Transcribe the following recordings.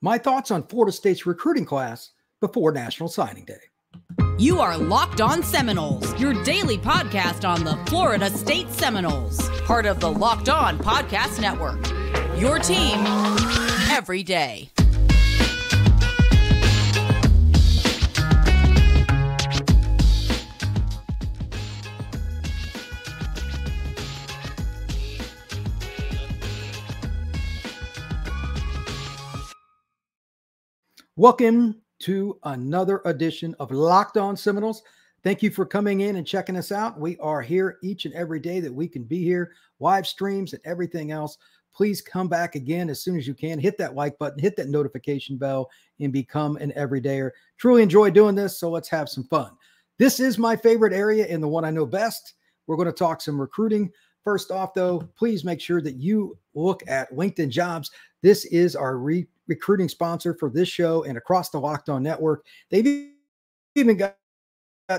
My thoughts on Florida State's recruiting class before National Signing Day. You are Locked On Seminoles, your daily podcast on the Florida State Seminoles, part of the Locked On Podcast Network. Your team every day. Welcome to another edition of Locked On Seminoles. Thank you for coming in and checking us out. We are here each and every day that we can be here, live streams and everything else. Please come back again as soon as you can. Hit that like button, hit that notification bell, and become an everydayer. Truly enjoy doing this, so let's have some fun. This is my favorite area and the one I know best. We're going to talk some recruiting. First off, though, please make sure that you look at LinkedIn Jobs. This is our recruiting sponsor for this show and across the Locked On Network. They've even got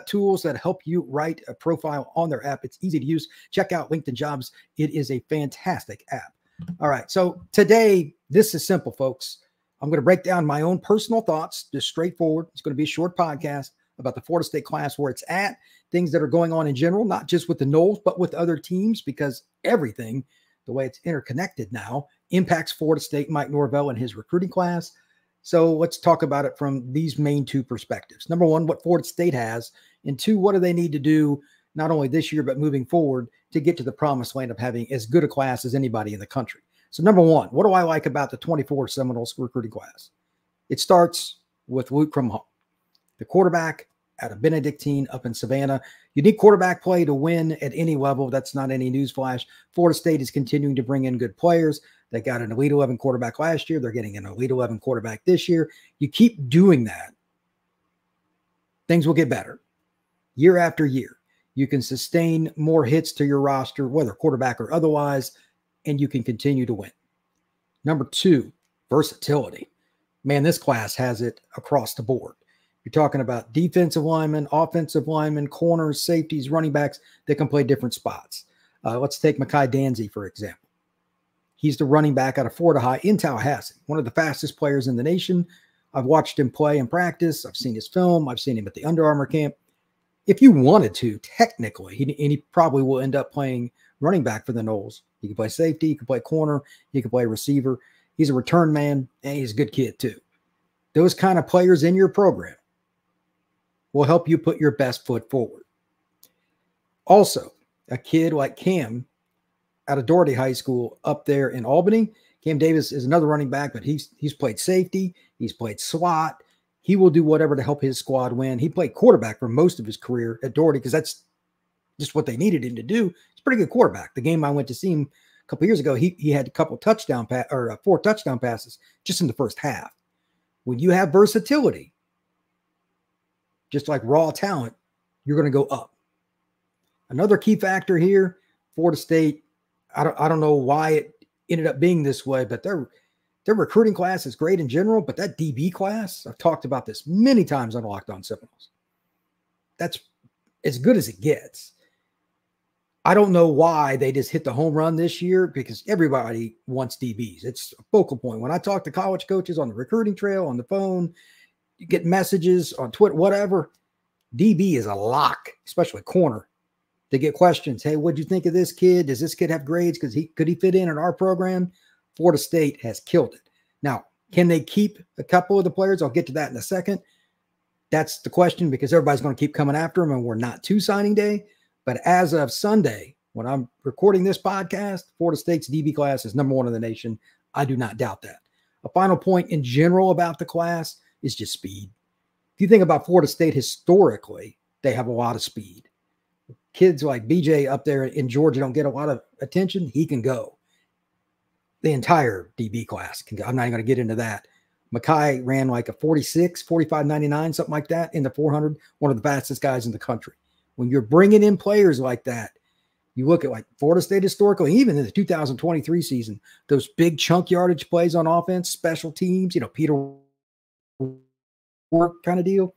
tools that help you write a profile on their app. It's easy to use. Check out LinkedIn Jobs. It is a fantastic app. All right. So today, this is simple, folks. I'm going to break down my own personal thoughts, just straightforward. It's going to be a short podcast about the Florida State class, where it's at, things that are going on in general, not just with the Noles, but with other teams, because everything, the way it's interconnected now, impacts Florida State, Mike Norvell, and his recruiting class. So let's talk about it from these main two perspectives. Number one, what Florida State has, and two, what do they need to do not only this year, but moving forward to get to the promised land of having as good a class as anybody in the country. So number one, what do I like about the 24 Seminoles recruiting class? It starts with Luke Krumholm, the quarterback out of Benedictine up in Savannah. You need quarterback play to win at any level. That's not any newsflash. Florida State is continuing to bring in good players. They got an Elite 11 quarterback last year. They're getting an Elite 11 quarterback this year. You keep doing that, things will get better year after year. You can sustain more hits to your roster, whether quarterback or otherwise, and you can continue to win. Number two, versatility. Man, this class has it across the board. You're talking about defensive linemen, offensive linemen, corners, safeties, running backs that can play different spots. Let's take Mekhi Danzy, for example. He's the running back out of Florida High in Tallahassee, one of the fastest players in the nation. I've watched him play in practice. I've seen his film. I've seen him at the Under Armour camp. If you wanted to, technically, he probably will end up playing running back for the Noles. He can play safety. He can play corner. He can play receiver. He's a return man, and he's a good kid, too. Those kind of players in your program will help you put your best foot forward. Also, a kid like Cam out of Doherty High School up there in Albany. Cam Davis is another running back, but he's played safety. He's played slot. He will do whatever to help his squad win. He played quarterback for most of his career at Doherty because that's just what they needed him to do. He's a pretty good quarterback. The game I went to see him a couple years ago, he had a couple touchdown four touchdown passes just in the first half. When you have versatility, just like raw talent, you're going to go up. Another key factor here, Florida State, I don't know why it ended up being this way, but their recruiting class is great in general, but that DB class, I've talked about this many times on Locked On Seminoles. That's as good as it gets. I don't know why they just hit the home run this year, because everybody wants DBs. It's a focal point. When I talk to college coaches on the recruiting trail, on the phone, you get messages on Twitter, whatever, DB is a lock, especially corner. They get questions. Hey, what'd you think of this kid? Does this kid have grades? Could he fit in our program? Florida State has killed it. Now, can they keep a couple of the players? I'll get to that in a second. That's the question, because everybody's going to keep coming after them, and we're not to signing day. But as of Sunday, when I'm recording this podcast, Florida State's DB class is number one in the nation. I do not doubt that. A final point in general about the class is just speed. If you think about Florida State historically, they have a lot of speed. Kids like BJ up there in Georgia don't get a lot of attention. He can go. The entire DB class can go. I'm not even going to get into that. Mekhi ran like a 46, 45.99, something like that in the 400, one of the fastest guys in the country. When you're bringing in players like that, you look at like Florida State historically, even in the 2023 season, those big chunk yardage plays on offense, special teams, Peter work kind of deal.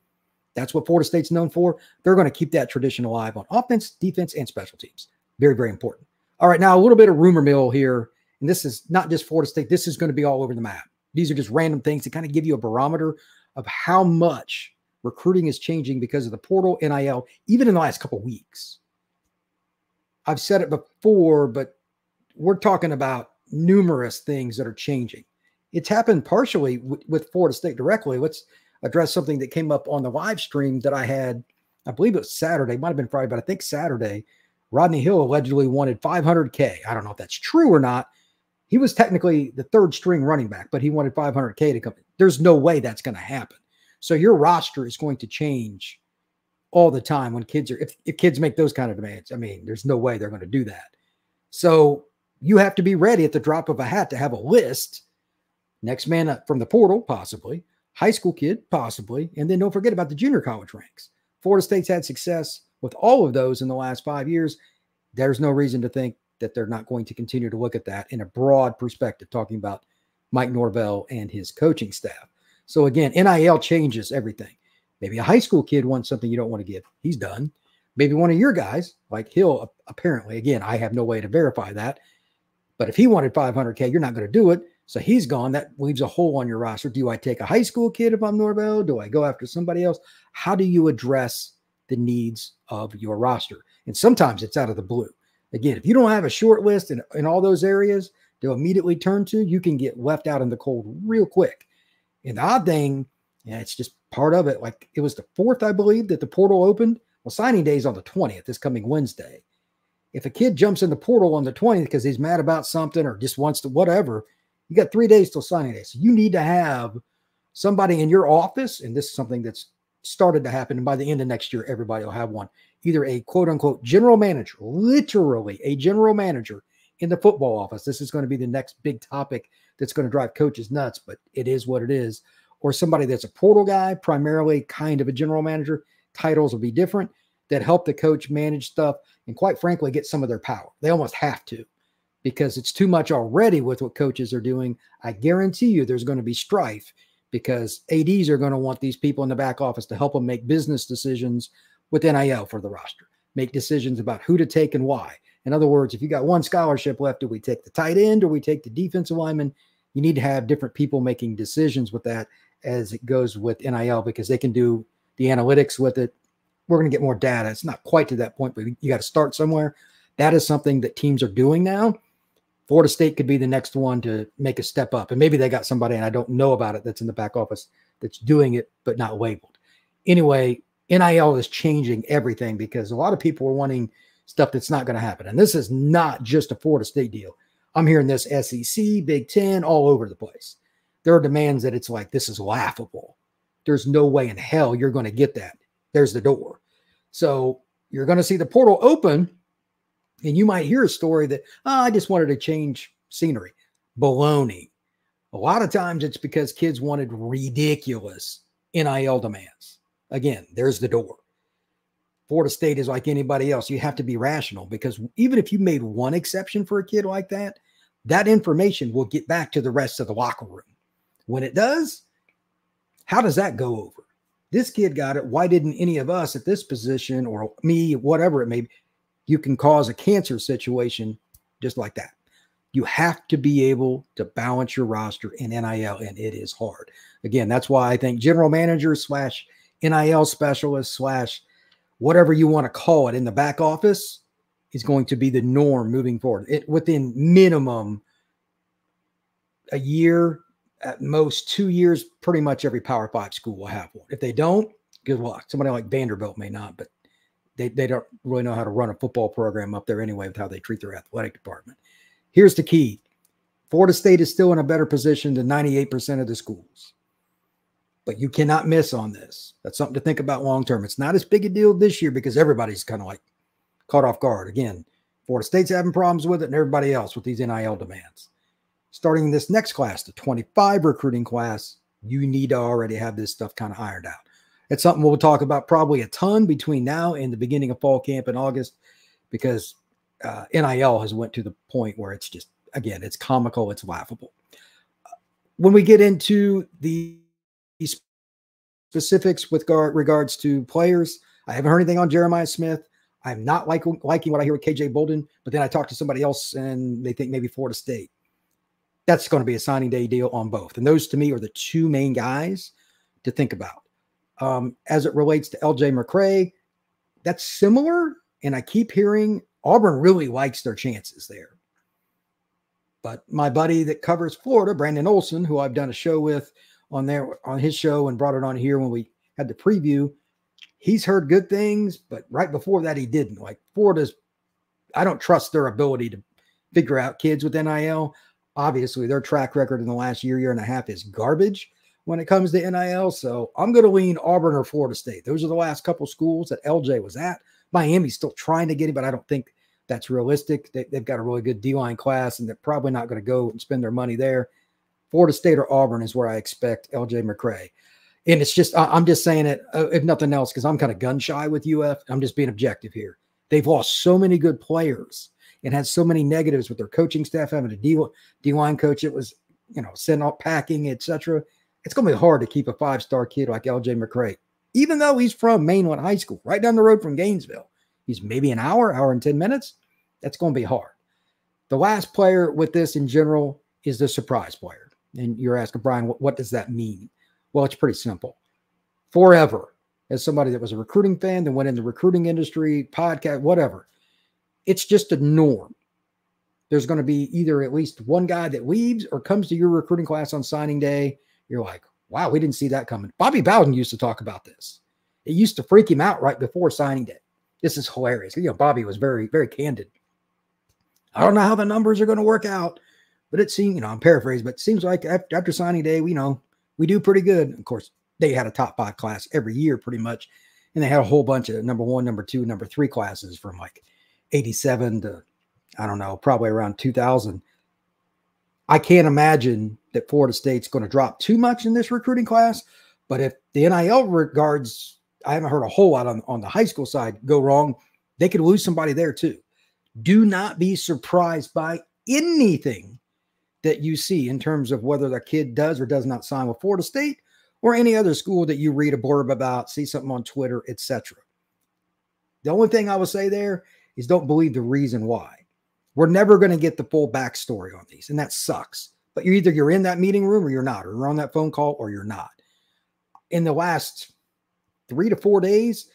That's what Florida State's known for. They're going to keep that tradition alive on offense, defense, and special teams. Very, very important. All right, now a little bit of rumor mill here. And this is not just Florida State. This is going to be all over the map. these are just random things to kind of give you a barometer of how much recruiting is changing because of the portal, NIL, even in the last couple of weeks. I've said it before, but we're talking about numerous things that are changing. It's happened partially with Florida State directly. Let's address something that came up on the live stream that I had. I believe it was Saturday, might have been Friday, but I think Saturday. Rodney Hill allegedly wanted $500K. I don't know if that's true or not. He was technically the third string running back, but he wanted $500K to come in. There's no way that's going to happen. So your roster is going to change all the time when kids are, if kids make those kind of demands. I mean, there's no way they're going to do that. So you have to be ready at the drop of a hat to have a list. Next man up from the portal, possibly. High school kid, possibly. And then don't forget about the junior college ranks. Florida State's had success with all of those in the last 5 years. There's no reason to think that they're not going to continue to look at that in a broad perspective, talking about Mike Norvell and his coaching staff. So again, NIL changes everything. Maybe a high school kid wants something you don't want to give. He's done. Maybe one of your guys, like Hill, apparently, again, I have no way to verify that. But if he wanted $500K, you're not going to do it. So he's gone. That leaves a hole on your roster. Do I take a high school kid if I'm Norvell? Do I go after somebody else? How do you address the needs of your roster? And sometimes it's out of the blue. Again, if you don't have a short list in all those areas to immediately turn to, you can get left out in the cold real quick. And the odd thing, it's just part of it. Like it was the 4th, I believe, that the portal opened. Well, signing day is on the 20th, this coming Wednesday. If a kid jumps in the portal on the 20th because he's mad about something or just wants to whatever, you got 3 days till signing day. So you need to have somebody in your office, and this is something that's started to happen. And by the end of next year, everybody will have one. Either a quote unquote general manager, literally a general manager in the football office. This is going to be the next big topic that's going to drive coaches nuts, but it is what it is. Or somebody that's a portal guy, primarily kind of a general manager. Titles will be different, that help the coach manage stuff and quite frankly, get some of their power. They almost have to because it's too much already with what coaches are doing. I guarantee you there's going to be strife because ADs are going to want these people in the back office to help them make business decisions with NIL for the roster, make decisions about who to take and why. In other words, if you got one scholarship left, do we take the tight end or we take the defensive lineman? You need to have different people making decisions with that as it goes with NIL because they can do the analytics with it. We're going to get more data. It's not quite to that point, but you got to start somewhere. That is something that teams are doing now. Florida State could be the next one to make a step up. And maybe they got somebody, and I don't know about it, that's in the back office that's doing it, but not labeled. Anyway, NIL is changing everything because a lot of people are wanting stuff that's not going to happen. And this is not just a Florida State deal. I'm hearing this SEC, Big Ten, all over the place. There are demands that it's like, this is laughable. There's no way in hell you're going to get that. There's the door. So you're going to see the portal open, and you might hear a story that, I just wanted to change scenery. Baloney. A lot of times it's because kids wanted ridiculous NIL demands. Again, there's the door. Florida State is like anybody else. You have to be rational because even if you made one exception for a kid like that, that information will get back to the rest of the locker room. When it does, how does that go over? This kid got it. Why didn't any of us at this position or me, whatever it may be? You can cause a cancer situation just like that. You have to be able to balance your roster in NIL, and it is hard. Again, that's why I think general managers / NIL specialists / whatever you want to call it in the back office is going to be the norm moving forward. Within minimum a year, at most 2 years, pretty much every Power 5 school will have one. If they don't, good luck. Somebody like Vanderbilt may not, but they don't really know how to run a football program up there anyway with how they treat their athletic department. Here's the key. Florida State is still in a better position than 98% of the schools. But you cannot miss on this. That's something to think about long-term. It's not as big a deal this year because everybody's kind of like caught off guard. Again, Florida State's having problems with it and everybody else with these NIL demands. Starting this next class, the 25 recruiting class, you need to already have this stuff kind of ironed out. It's something we'll talk about probably a ton between now and the beginning of fall camp in August because NIL has went to the point where it's just, again, it's comical, it's laughable. When we get into the specifics with regards to players, I haven't heard anything on Jeremiah Smith. I'm not liking what I hear with KJ Bolden, but then I talk to somebody else and they think maybe Florida State. That's going to be a signing day deal on both. And those to me are the two main guys to think about. As it relates to LJ McCray, that's similar. And I keep hearing Auburn really likes their chances there. But my buddy that covers Florida, Brandon Olson, who I've done a show with on his show and brought it on here when we had the preview, he's heard good things, but right before that, he didn't. Like Florida's, I don't trust their ability to figure out kids with NIL. Obviously, their track record in the last year and a half is garbage when it comes to NIL. So I'm going to lean Auburn or Florida State. Those are the last couple schools that LJ was at. Miami's still trying to get him, but I don't think that's realistic. They've got a really good D-line class, and they're probably not going to go and spend their money there. Florida State or Auburn is where I expect LJ McCray. And it's just, I'm just saying it, if nothing else, because I'm kind of gun shy with UF. I'm just being objective here. They've lost so many good players and had so many negatives with their coaching staff, having a D-line coach that was, sent out packing, etc. It's going to be hard to keep a 5-star kid like LJ McCray, even though he's from Mainland High School, right down the road from Gainesville. He's maybe an hour and 10 minutes. That's going to be hard. The last player with this in general is the surprise player. And you're asking, Brian, what does that mean? Well, it's pretty simple. Forever, as somebody that was a recruiting fan, that went in the recruiting industry, podcast, whatever, it's just a norm. There's going to be either at least one guy that leaves or comes to your recruiting class on signing day. You're like, wow, we didn't see that coming. Bobby Bowden used to talk about this. It used to freak him out right before signing day. This is hilarious. Bobby was very, very candid. I don't know how the numbers are going to work out, but it seems, I'm paraphrasing, but it seems like after signing day, we do pretty good. Of course, they had a top 5 class every year pretty much. And they had a whole bunch of number 1, number 2, number 3 classes from like 87 to, I don't know, probably around 2000. I can't imagine that Florida State's going to drop too much in this recruiting class. But if the NIL regards, I haven't heard a whole lot on the high school side go wrong, they could lose somebody there too. Do not be surprised by anything that you see in terms of whether the kid does or does not sign with Florida State or any other school that you read a blurb about, see something on Twitter, etc. The only thing I will say there is don't believe the reason why. We're never going to get the full backstory on these, and that sucks. But you're in that meeting room or you're not, or you're on that phone call or you're not. In the last 3 to 4 days,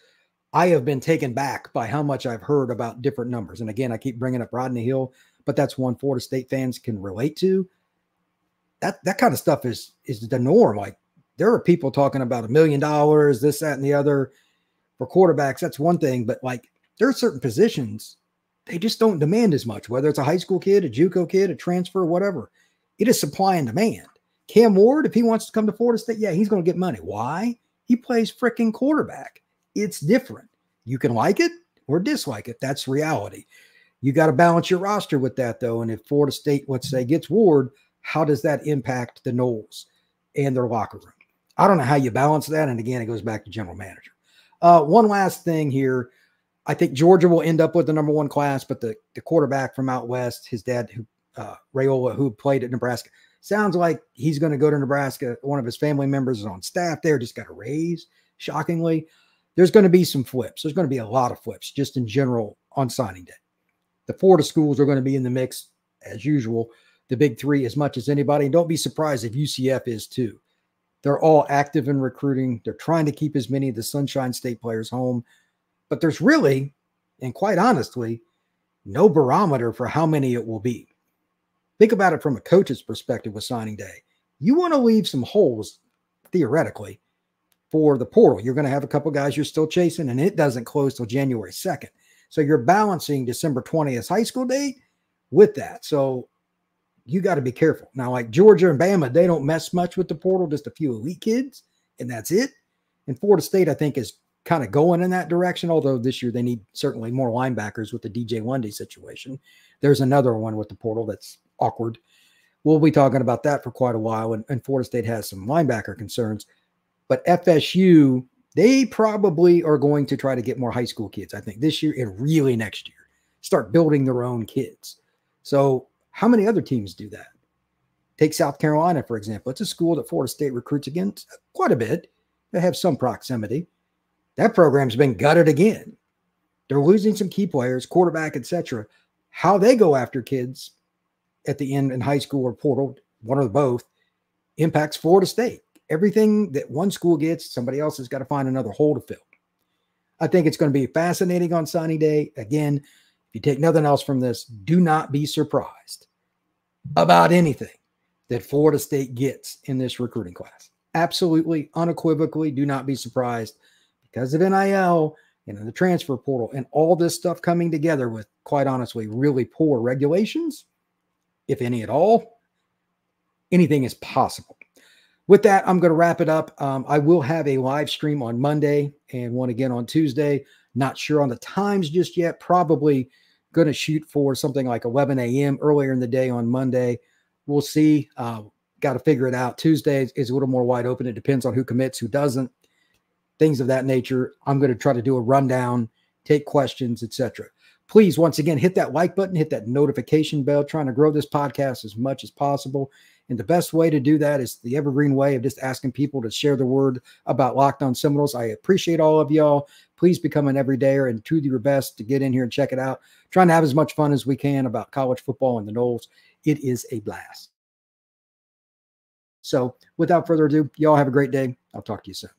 I have been taken back by how much I've heard about different numbers. And again, I keep bringing up Rodney Hill, but that's one Florida State fans can relate to. That kind of stuff is the norm. Like there are people talking about $1 million, this, that, and the other for quarterbacks. That's one thing, but like there are certain positions they just don't demand as much, whether it's a high school kid, a JUCO kid, a transfer, whatever. It is supply and demand. Cam Ward, if he wants to come to Florida State, yeah, he's going to get money. Why? He plays freaking quarterback. It's different. You can like it or dislike it. That's reality. You got to balance your roster with that, though. And if Florida State, let's say, gets Ward, how does that impact the Noles and their locker room? I don't know how you balance that. And again, it goes back to general manager. One last thing here. I think Georgia will end up with the number 1 class, but the quarterback from out west, his dad, Raiola, who played at Nebraska, sounds like he's going to go to Nebraska. One of his family members is on staff there, just got a raise, shockingly. There's going to be some flips. There's going to be a lot of flips just in general on signing day. The Florida schools are going to be in the mix as usual, the big 3 as much as anybody. And don't be surprised if UCF is too. They're all active in recruiting. They're trying to keep as many of the Sunshine State players home. But there's really, and quite honestly, no barometer for how many it will be. Think about it from a coach's perspective with signing day. You want to leave some holes, theoretically, for the portal. You're going to have a couple guys you're still chasing, and it doesn't close till January 2nd. So you're balancing December 20th high school date with that. So you got to be careful. Now, like Georgia and Bama, they don't mess much with the portal, just a few elite kids, and that's it. And Florida State, I think, is kind of going in that direction, although this year they need certainly more linebackers with the DJ Lundy situation. There's another one with the portal that's awkward. We'll be talking about that for quite a while, and Florida State has some linebacker concerns. But FSU, they probably are going to try to get more high school kids, I think, this year and really next year. Start building their own kids. So how many other teams do that? Take South Carolina, for example. It's a school that Florida State recruits against quite a bit. They have some proximity. That program's been gutted again. They're losing some key players, quarterback, etc. How they go after kids, at the end in high school or portal, one or both, impacts Florida State. Everything that one school gets, somebody else has got to find another hole to fill. I think it's going to be fascinating on signing day. Again, if you take nothing else from this, do not be surprised about anything that Florida State gets in this recruiting class. Absolutely, unequivocally, do not be surprised because of NIL and the transfer portal and all this stuff coming together with, quite honestly, really poor regulations, if any at all. Anything is possible. With that, I'm going to wrap it up. I will have a live stream on Monday and one again on Tuesday. Not sure on the times just yet. Probably going to shoot for something like 11 a.m. earlier in the day on Monday. We'll see. Got to figure it out. Tuesday is a little more wide open. It depends on who commits, who doesn't, things of that nature. I'm going to try to do a rundown, take questions, etc. Please, once again, hit that like button, hit that notification bell, trying to grow this podcast as much as possible. And the best way to do that is the evergreen way of just asking people to share the word about Locked On Seminoles. I appreciate all of y'all. Please become an everydayer and do your best to get in here and check it out. Trying to have as much fun as we can about college football and the Noles. It is a blast. So without further ado, y'all have a great day. I'll talk to you soon.